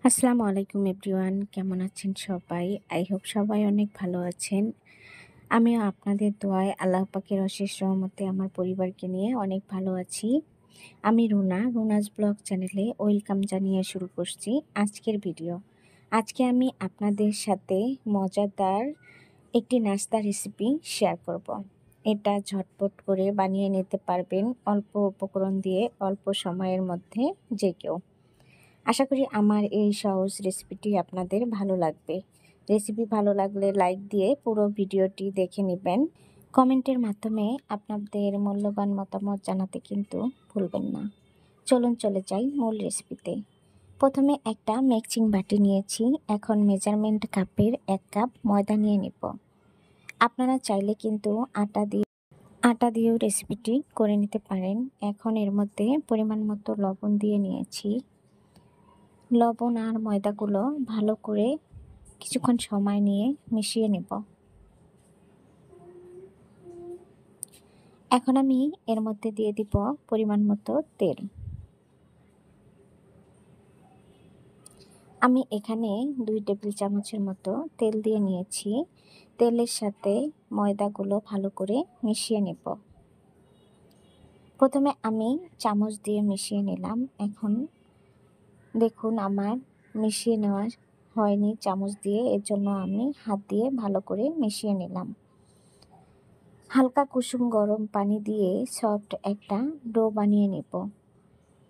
আসসালামু আলাইকুম এভরিওয়ান, কেমন আছেন সবাই? আই হোপ সবাই অনেক ভালো আছেন। আমিও আপনাদের দোয়ায় আল্লাহ পাকের অশেষ রহমতে আমার পরিবারকে নিয়ে অনেক ভালো আছি। আমি রুনাজ ব্লগ চ্যানেলে ওয়েলকাম জানিয়ে শুরু করছি আজকের ভিডিও। আজকে আমি আপনাদের সাথে মজাদার একটি নাস্তা রেসিপি শেয়ার করব। এটা ঝটপট করে বানিয়ে নিতে পারবেন অল্প উপকরণ দিয়ে, অল্প সময়ের মধ্যে যে কেউ। আশা করি আমার এই সহজ রেসিপিটি আপনাদের ভালো লাগবে। রেসিপি ভালো লাগলে লাইক দিয়ে পুরো ভিডিওটি দেখে নেবেন। কমেন্টের মাধ্যমে আপনাদের মূল্যবান মতামত জানাতে কিন্তু ভুলবেন না। চলুন চলে যাই মূল রেসিপিতে। প্রথমে একটা মিক্সিং বাটি নিয়েছি। এখন মেজারমেন্ট কাপের 1 কাপ ময়দা নিয়ে নেব। আপনারা চাইলে কিন্তু আটা দিয়েও রেসিপিটি করে নিতে পারেন। এখন এর মধ্যে পরিমাণ মতো লবণ দিয়ে নিয়েছি। লবণ আর ময়দাগুলো ভালো করে কিছুক্ষণ সময় নিয়ে মিশিয়ে নেব। এখন আমি এর মধ্যে দিয়ে দিব পরিমাণ মতো তেল। আমি এখানে 2 টেবিল চামচের মতো তেল দিয়ে নিয়েছি। তেলের সাথে ময়দাগুলো ভালো করে মিশিয়ে নেব। প্রথমে আমি চামচ দিয়ে মিশিয়ে নিলাম। এখন দেখুন আমার মিশিয়ে নেওয়া হয়নি চামচ দিয়ে, এর জন্য আমি হাত দিয়ে ভালো করে মিশিয়ে নিলাম। হালকা কুসুম গরম পানি দিয়ে সফট একটা ডো বানিয়ে নেব।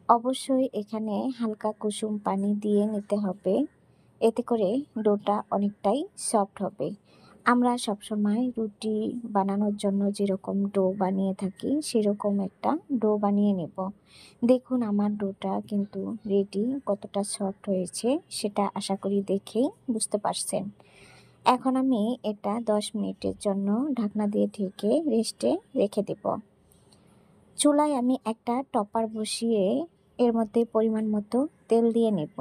অবশ্যই এখানে হালকা কুসুম পানি দিয়ে নিতে হবে, এতে করে ডোটা অনেকটাই সফট হবে। আমরা সবসময় রুটি বানানোর জন্য যেরকম ডো বানিয়ে থাকি সেরকম একটা ডো বানিয়ে নেব। দেখুন আমার ডোটা কিন্তু রেডি, কতটা সফট হয়েছে সেটা আশা করি দেখেই বুঝতে পারছেন। এখন আমি এটা 10 মিনিটের জন্য ঢাকনা দিয়ে ঢেকে রেস্টে রেখে দেব। চুলায় আমি একটা টপার বসিয়ে এর মধ্যে পরিমাণ মতো তেল দিয়ে নেব।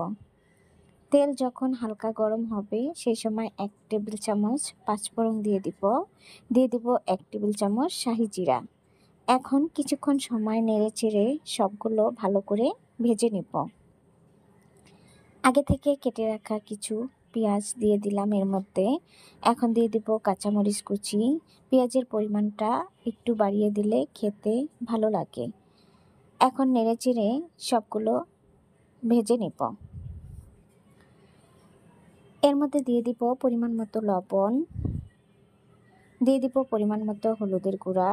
তেল যখন হালকা গরম হবে সেই সময় 1 টেবিল চামচ পাঁচফোড়ন দিয়ে দিব 1 টেবিল চামচ শাহি জিরা। এখন কিছুক্ষণ সময় নেড়ে চেড়ে সবগুলো ভালো করে ভেজে নেব। আগে থেকে কেটে রাখা কিছু পেঁয়াজ দিয়ে দিলাম এর মধ্যে। এখন দিয়ে দিব কাঁচামরিচ কুচি। পেঁয়াজের পরিমাণটা একটু বাড়িয়ে দিলে খেতে ভালো লাগে। এখন নেড়েচেড়ে সবগুলো ভেজে নেব। এর মধ্যে দিয়ে দিব পরিমাণ মতো লবণ, দিয়ে দিব পরিমাণ মতো হলুদের গুঁড়া,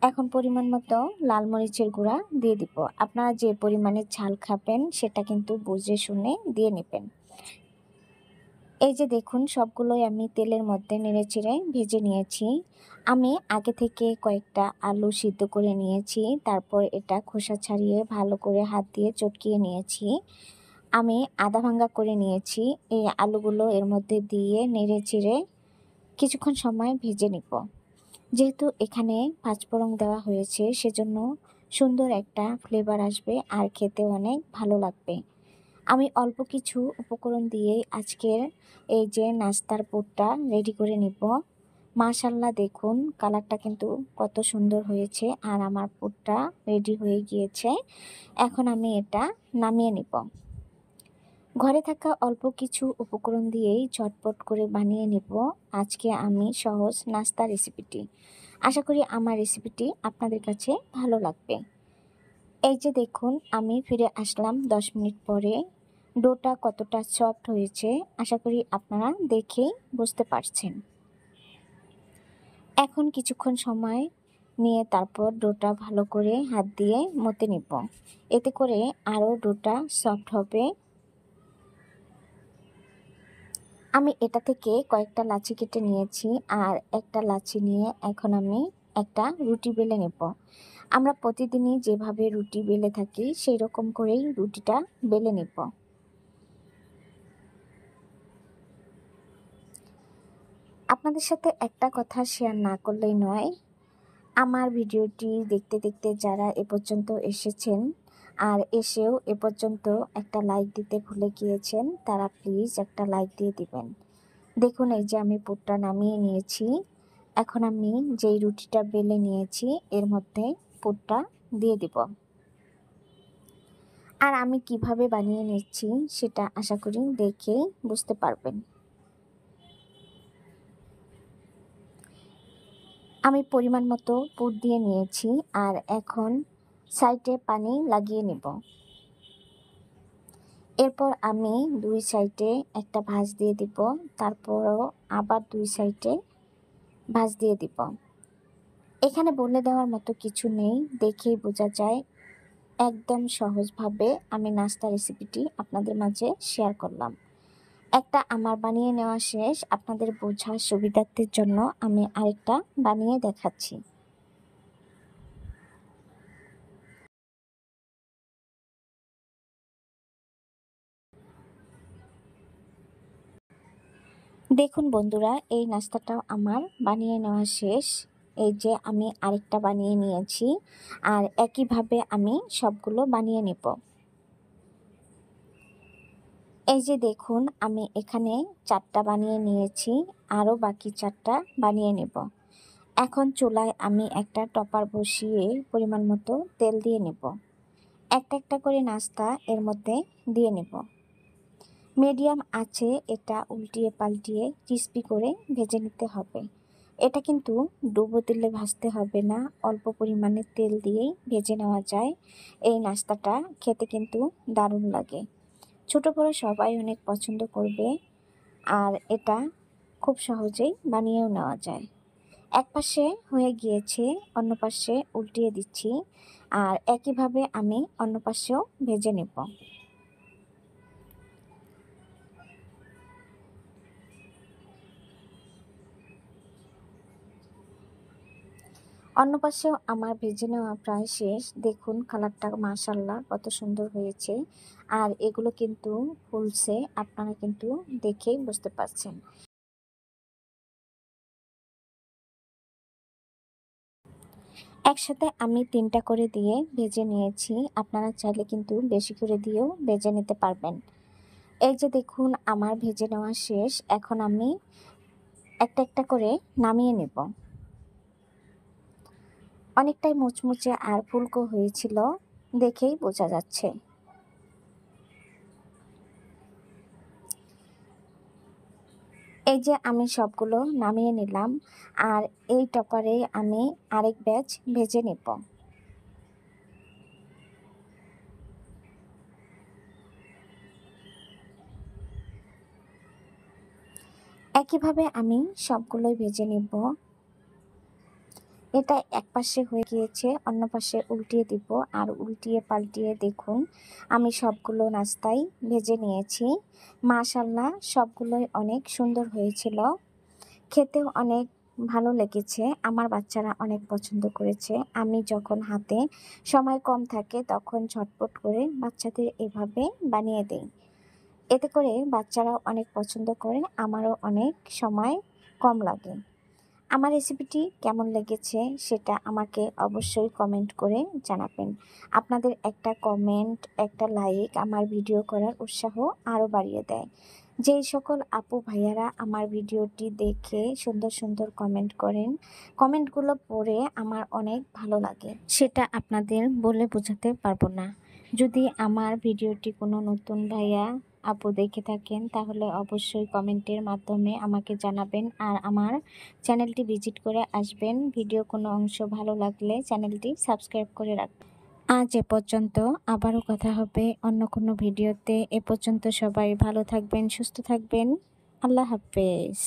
এখন পরিমাণ মতো লাল মরিচের গুঁড়া দিয়ে দিব। আপনারা যে পরিমাণে ঝাল খাবেন সেটা কিন্তু বুঝে শুনে দিয়ে নেবেন। এই যে দেখুন সবগুলোই আমি তেলের মধ্যে নেড়েচেড়ে ভেজে নিয়েছি। আমি আগে থেকে কয়েকটা আলু সিদ্ধ করে নিয়েছি, তারপর এটা খোসা ছাড়িয়ে ভালো করে হাত দিয়ে চটকিয়ে নিয়েছি। আমি আধা ভাঙ্গা করে নিয়েছি। এই আলুগুলো এর মধ্যে দিয়ে নেড়েচেড়ে কিছুক্ষণ সময় ভেজে নিব। যেহেতু এখানে পাঁচফোড়ন দেওয়া হয়েছে সেজন্য সুন্দর একটা ফ্লেভার আসবে আর খেতে অনেক ভালো লাগবে। আমি অল্প কিছু উপকরণ দিয়ে আজকের এই যে নাস্তার পুরটা রেডি করে নিব। মাশাআল্লাহ দেখুন কালারটা কিন্তু কত সুন্দর হয়েছে আর আমার পুরটা রেডি হয়ে গিয়েছে। এখন আমি এটা নামিয়ে নিব। ঘরে থাকা অল্প কিছু উপকরণ দিয়েই ঝটপট করে বানিয়ে নেব আজকে আমি সহজ নাস্তা রেসিপিটি। আশা করি আমার রেসিপিটি আপনাদের কাছে ভালো লাগবে। এই যে দেখুন আমি ফিরে আসলাম 10 মিনিট পরে। ডোটা কতটা সফট হয়েছে আশা করি আপনারা দেখেই বুঝতে পারছেন। এখন কিছুক্ষণ সময় নিয়ে তারপর ডোটা ভালো করে হাত দিয়ে মতে নিব, এতে করে আরও ডোটা সফট হবে। আমি এটা থেকে কয়েকটা লাচি কেটে নিয়েছি আর একটা লাচি নিয়ে এখন আমি একটা রুটি বেলে নেব। আমরা প্রতিদিনই যেভাবে রুটি বেলে থাকি সেই রকম করেই রুটিটা বেলে নেব। আপনাদের সাথে একটা কথা শেয়ার না করলেই নয়, আমার ভিডিওটি দেখতে দেখতে যারা এ পর্যন্ত এসেছেন আর এসেও এ পর্যন্ত একটা লাইক দিতে ভুলে গিয়েছেন তারা প্লিজ একটা লাইক দিয়ে দিবেন। দেখুন এই যে আমি পুরটা নামিয়ে নিয়েছি। এখন আমি যেই রুটিটা বেলে নিয়েছি এর মধ্যে পুরটা দিয়ে দিব। আর আমি কিভাবে বানিয়ে নিচ্ছি সেটা আশা করি দেখেই বুঝতে পারবেন। আমি পরিমাণ মতো পুর দিয়ে নিয়েছি আর এখন সাইডে পানি লাগিয়ে নেব। এরপর আমি 2 সাইডে একটা ভাঁজ দিয়ে দিব, তারপরও আবার 2 সাইডে ভাঁজ দিয়ে দিব। এখানে বলে দেওয়ার মতো কিছু নেই, দেখেই বোঝা যায়। একদম সহজভাবে আমি নাস্তা রেসিপিটি আপনাদের মাঝে শেয়ার করলাম। একটা আমার বানিয়ে নেওয়া শেষ, আপনাদের বোঝার সুবিধার্থের জন্য আমি আরেকটা বানিয়ে দেখাচ্ছি। দেখুন বন্ধুরা, এই নাস্তাটাও আমার বানিয়ে নেওয়া শেষ। এই যে আমি আরেকটা বানিয়ে নিয়েছি আর একইভাবে আমি সবগুলো বানিয়ে নেব। এই যে দেখুন, আমি এখানে 4টা বানিয়ে নিয়েছি, আরও বাকি 4টা বানিয়ে নেব। এখন চুলায় আমি একটা টপার বসিয়ে পরিমাণ মতো তেল দিয়ে নেব। একটা একটা করে নাস্তা এর মধ্যে দিয়ে নেব। মিডিয়াম আছে এটা উল্টিয়ে পাল্টিয়ে ক্রিস্পি করে ভেজে নিতে হবে। এটা কিন্তু ডুবো তেলে ভাজতে হবে না, অল্প পরিমাণে তেল দিয়েই ভেজে নেওয়া যায়। এই নাস্তাটা খেতে কিন্তু দারুণ লাগে, ছোট বড় সবাই অনেক পছন্দ করবে। আর এটা খুব সহজেই বানিয়েও নেওয়া যায়। এক পাশে হয়ে গিয়েছে, অন্য পাশে উল্টিয়ে দিচ্ছি আর একইভাবে আমি অন্য পাশেও ভেজে নেব। অন্য পাশেও আমার ভেজে নেওয়া প্রায় শেষ। দেখুন কালারটা মাশাআল্লাহ কত সুন্দর হয়েছে। আর এগুলো কিন্তু ফুলছে, আপনারা কিন্তু দেখেই বুঝতে পারছেন। একসাথে আমি 3টা করে দিয়ে ভেজে নিয়েছি, আপনারা চাইলে কিন্তু বেশি করে দিয়েও ভেজে নিতে পারবেন। এই যে দেখুন আমার ভেজে নেওয়া শেষ, এখন আমি একটা একটা করে নামিয়ে নেব। অনেকটাই মুচমুচে আর ফুলকো হয়েছিল, দেখেই বোঝা যাচ্ছে। এই যে আমি সবগুলো নামিয়ে নিলাম আর এই টপারে আমি আরেক ব্যাচ ভেজে নেব। একইভাবে আমি সবগুলোই ভেজে নেব। এটা এক পাশে হয়ে গিয়েছে, অন্য পাশে উল্টিয়ে দিব আর উল্টিয়ে পাল্টিয়ে দেখুন আমি সবগুলো নাস্তাই ভেজে নিয়েছি। মাশাআল্লাহ সবগুলোই অনেক সুন্দর হয়েছিল, খেতেও অনেক ভালো লেগেছে। আমার বাচ্চারা অনেক পছন্দ করেছে। আমি যখন হাতে সময় কম থাকে তখন ঝটপট করে বাচ্চাদের এভাবে বানিয়ে দেই। এতে করে বাচ্চারাও অনেক পছন্দ করে, আমারও অনেক সময় কম লাগে। আমার রেসিপিটি কেমন লেগেছে সেটা আমাকে অবশ্যই কমেন্ট করে জানাবেন। আপনাদের একটা কমেন্ট, একটা লাইক আমার ভিডিও করার উৎসাহ আরও বাড়িয়ে দেয়। যেই সকল আপু ভাইয়ারা আমার ভিডিওটি দেখে সুন্দর সুন্দর কমেন্ট করেন, কমেন্টগুলো পড়ে আমার অনেক ভালো লাগে, সেটা আপনাদের বলে বোঝাতে পারবো না। যদি আমার ভিডিওটি কোনো নতুন ভাইয়া আপু দেখে থাকেন তাহলে অবশ্যই কমেন্টের মাধ্যমে আমাকে জানাবেন আর আমার চ্যানেলটি ভিজিট করে আসবেন। ভিডিও কোনো অংশ ভালো লাগলে চ্যানেলটি সাবস্ক্রাইব করে রাখবেন। আজ এ পর্যন্ত, আবারও কথা হবে অন্য কোনো ভিডিওতে। এ পর্যন্ত সবাই ভালো থাকবেন, সুস্থ থাকবেন। আল্লাহ হাফেজ।